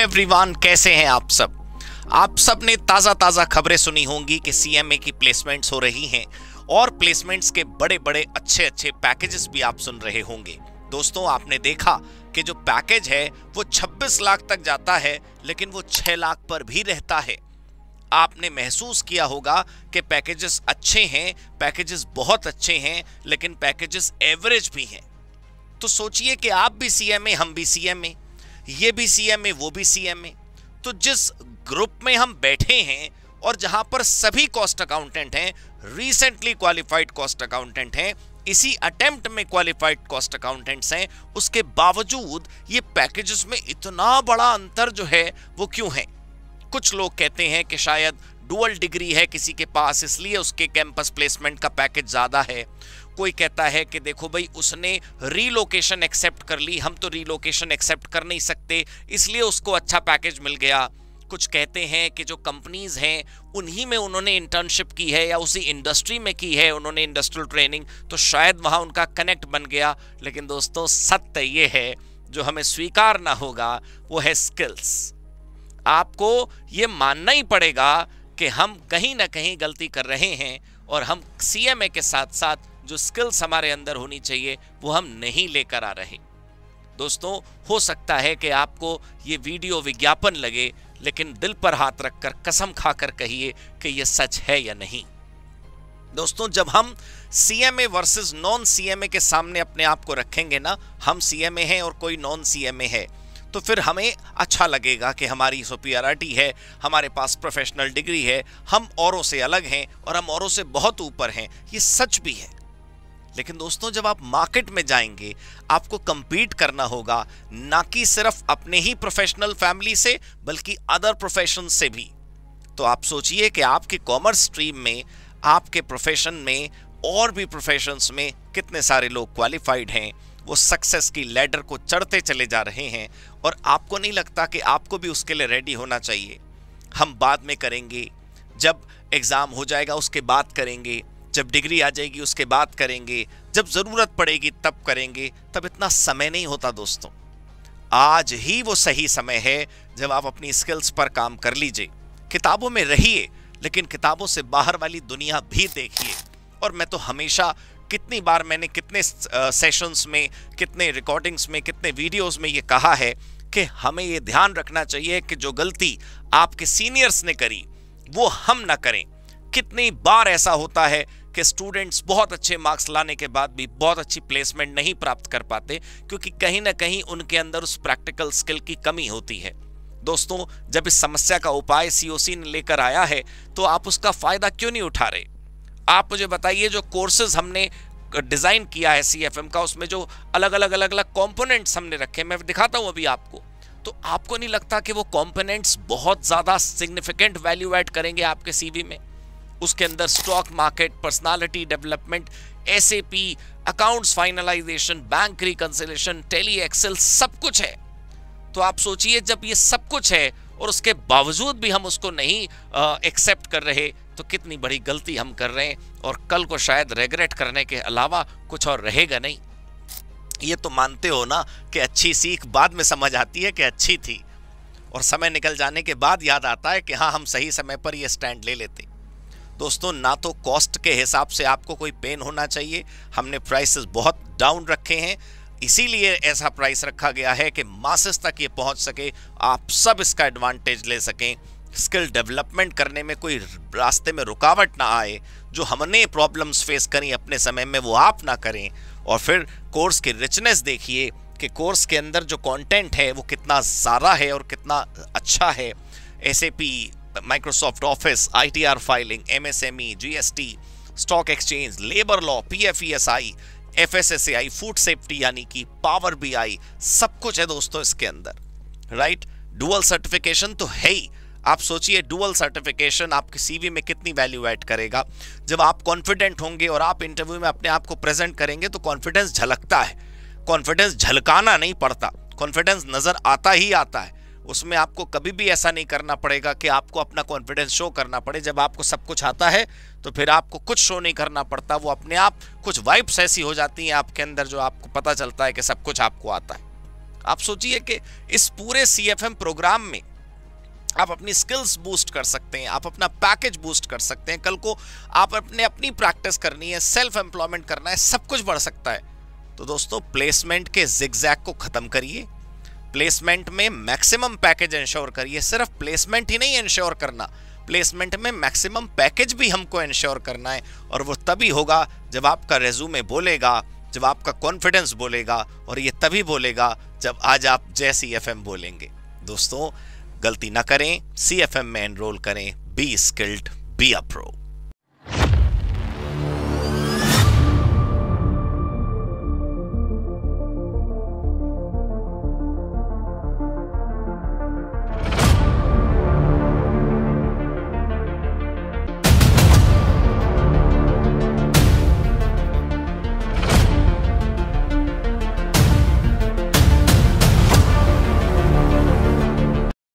Hi everyone, कैसे हैं आप सब। आप सब ने ताज़ा खबरें सुनी होंगी कि सीएमए की प्लेसमेंट्स हो रही हैं और प्लेसमेंट्स के बड़े बड़े अच्छे पैकेजेस भी आप सुन रहे होंगे। दोस्तों, आपने देखा कि जो पैकेज है वो 26 लाख तक जाता है, लेकिन वो 6 लाख पर भी रहता है। आपने महसूस किया होगा कि पैकेजेस अच्छे हैं, पैकेजेस बहुत अच्छे हैं, लेकिन पैकेजेस एवरेज भी हैं। तो सोचिए कि आप भी सीएमए, हम भी सीएमए, ये भी सीएमए, वो भी सीएमए। तो जिस ग्रुप में हम बैठे हैं और जहां पर सभी कॉस्ट अकाउंटेंट हैं, रिसेंटली क्वालिफाइड कॉस्ट अकाउंटेंट हैं, इसी अटेम्प्ट में क्वालिफाइड कॉस्ट अकाउंटेंट्स हैं, उसके बावजूद ये पैकेजेस में इतना बड़ा अंतर जो है वो क्यों है। कुछ लोग कहते हैं कि शायद डुअल डिग्री है किसी के पास, इसलिए उसके कैंपस प्लेसमेंट का पैकेज ज़्यादा है। कोई कहता है कि देखो भाई, उसने रीलोकेशन एक्सेप्ट कर ली, हम तो रीलोकेशन एक्सेप्ट कर नहीं सकते, इसलिए उसको अच्छा पैकेज मिल गया। कुछ कहते हैं कि जो कंपनीज हैं उन्हीं में उन्होंने इंटर्नशिप की है या उसी इंडस्ट्री में की है उन्होंने इंडस्ट्रियल ट्रेनिंग, तो शायद वहाँ उनका कनेक्ट बन गया। लेकिन दोस्तों, सत्य ये है, जो हमें स्वीकार ना होगा वो है स्किल्स। आपको ये मानना ही पड़ेगा कि हम कहीं ना कहीं गलती कर रहे हैं और हम सीएमए के साथ साथ जो स्किल्स हमारे अंदर होनी चाहिए वो हम नहीं लेकर आ रहे। दोस्तों, हो सकता है कि आपको ये वीडियो विज्ञापन लगे, लेकिन दिल पर हाथ रखकर कसम खाकर कहिए कि ये सच है या नहीं। दोस्तों, जब हम सीएमए वर्सेस नॉन सीएमए के सामने अपने आप को रखेंगे ना, हम सीएमए हैं और कोई नॉन सीएमए है, तो फिर हमें अच्छा लगेगा कि हमारी सुपीरियरिटी है, हमारे पास प्रोफेशनल डिग्री है, हम औरों से अलग हैं और हम औरों से बहुत ऊपर हैं। ये सच भी है। लेकिन दोस्तों, जब आप मार्केट में जाएंगे, आपको compete करना होगा, ना कि सिर्फ अपने ही प्रोफेशनल फैमिली से, बल्कि अदर प्रोफेशन से भी। तो आप सोचिए कि आपके कॉमर्स स्ट्रीम में, आपके प्रोफेशन में और भी प्रोफेशंस में कितने सारे लोग क्वालिफाइड हैं, वो सक्सेस की लैडर को चढ़ते चले जा रहे हैं, और आपको नहीं लगता कि आपको भी उसके लिए रेडी होना चाहिए। हम बाद में करेंगे, जब एग्ज़ाम हो जाएगा उसके बाद करेंगे, जब डिग्री आ जाएगी उसके बाद करेंगे, जब ज़रूरत पड़ेगी तब करेंगे। तब इतना समय नहीं होता दोस्तों। आज ही वो सही समय है जब आप अपनी स्किल्स पर काम कर लीजिए। किताबों में रहिए, लेकिन किताबों से बाहर वाली दुनिया भी देखिए। और मैं तो हमेशा, कितनी बार मैंने कितने सेशंस में, कितने रिकॉर्डिंग्स में, कितने वीडियोस में ये कहा है कि हमें ये ध्यान रखना चाहिए कि जो गलती आपके सीनियर्स ने करी वो हम ना करें। कितनी बार ऐसा होता है कि स्टूडेंट्स बहुत अच्छे मार्क्स लाने के बाद भी बहुत अच्छी प्लेसमेंट नहीं प्राप्त कर पाते, क्योंकि कहीं ना कहीं उनके अंदर उस प्रैक्टिकल स्किल की कमी होती है। दोस्तों, जब इस समस्या का उपाय सीओसी ने लेकर आया है, तो आप उसका फायदा क्यों नहीं उठा रहे। आप मुझे बताइए, जो कोर्सेज हमने डिजाइन किया है सीएफएम का, उसमें जो अलग अलग कंपोनेंट्स हमने रखे, मैं दिखाता हूं अभी आपको, तो आपको नहीं लगता कि वो कंपोनेंट्स बहुत ज्यादा सिग्निफिकेंट वैल्यू ऐड करेंगे आपके सीवी में। उसके अंदर stock market, personality development, SAP, accounts finalisation, bank reconciliation, Tally, Excel, सब कुछ है। तो आप सोचिए, जब ये सब कुछ है और उसके बावजूद भी हम उसको नहीं एक्सेप्ट कर रहे, तो कितनी बड़ी गलती हम कर रहे हैं, और कल को शायद रिग्रेट करने के अलावा कुछ और रहेगा नहीं। ये तो मानते हो ना कि अच्छी सीख बाद में समझ आती है कि अच्छी थी, और समय निकल जाने के बाद याद आता है कि हाँ, हम सही समय पर ये स्टैंड ले लेते। दोस्तों, ना तो कॉस्ट के हिसाब से आपको कोई पेन होना चाहिए। हमने प्राइसेस बहुत डाउन रखे हैं, इसीलिए ऐसा प्राइस रखा गया है कि मासेस तक ये पहुंच सके, आप सब इसका एडवांटेज ले सकें। स्किल डेवलपमेंट करने में कोई रास्ते में रुकावट ना आए। जो हमने प्रॉब्लम्स फेस करी अपने समय में, वो आप ना करें। और फिर कोर्स की रिचनेस देखिए कि कोर्स के अंदर जो कंटेंट है वो कितना ज़्यादा है और कितना अच्छा है। SAP, Microsoft office, ITR filing, MSME, GST, stock exchange, labour law, PFESI, FSSAI, food safety यानी कि पावर बीआई, सब कुछ है दोस्तों इसके अंदर, राइट। डुअल सर्टिफिकेशन तो है ही। आप सोचिए, डुअल सर्टिफिकेशन आपके सीवी में कितनी वैल्यू ऐड करेगा। जब आप कॉन्फिडेंट होंगे और आप इंटरव्यू में अपने आप को प्रेजेंट करेंगे, तो कॉन्फिडेंस झलकता है। कॉन्फिडेंस झलकाना नहीं पड़ता, कॉन्फिडेंस नजर आता ही आता है। उसमें आपको कभी भी ऐसा नहीं करना पड़ेगा कि आपको अपना कॉन्फिडेंस शो करना पड़े। जब आपको सब कुछ आता है तो फिर आपको कुछ शो नहीं करना पड़ता, वो अपने आप कुछ वाइब्स ऐसी हो जाती हैं आपके अंदर जो आपको पता चलता है कि सब कुछ आपको आता है। आप सोचिए कि इस पूरे CFM प्रोग्राम में आप अपनी स्किल्स बूस्ट कर सकते हैं, आप अपना पैकेज बूस्ट कर सकते हैं, कल को आप अपनी प्रैक्टिस करनी है, सेल्फ एम्प्लॉयमेंट करना है, सब कुछ बढ़ सकता है। तो दोस्तों प्लेसमेंट के जिगजैग को खत्म करिए, प्लेसमेंट में मैक्सिमम पैकेज इंश्योर करिए। सिर्फ प्लेसमेंट ही नहीं इंश्योर करना, प्लेसमेंट में मैक्सिमम पैकेज भी हमको इंश्योर करना है, और वो तभी होगा जब आपका रेज्यूमे बोलेगा, जब आपका कॉन्फिडेंस बोलेगा, और ये तभी बोलेगा जब आज आप जय CFM बोलेंगे। दोस्तों गलती ना करें, CFM में एनरोल करें, be skilled, be a pro.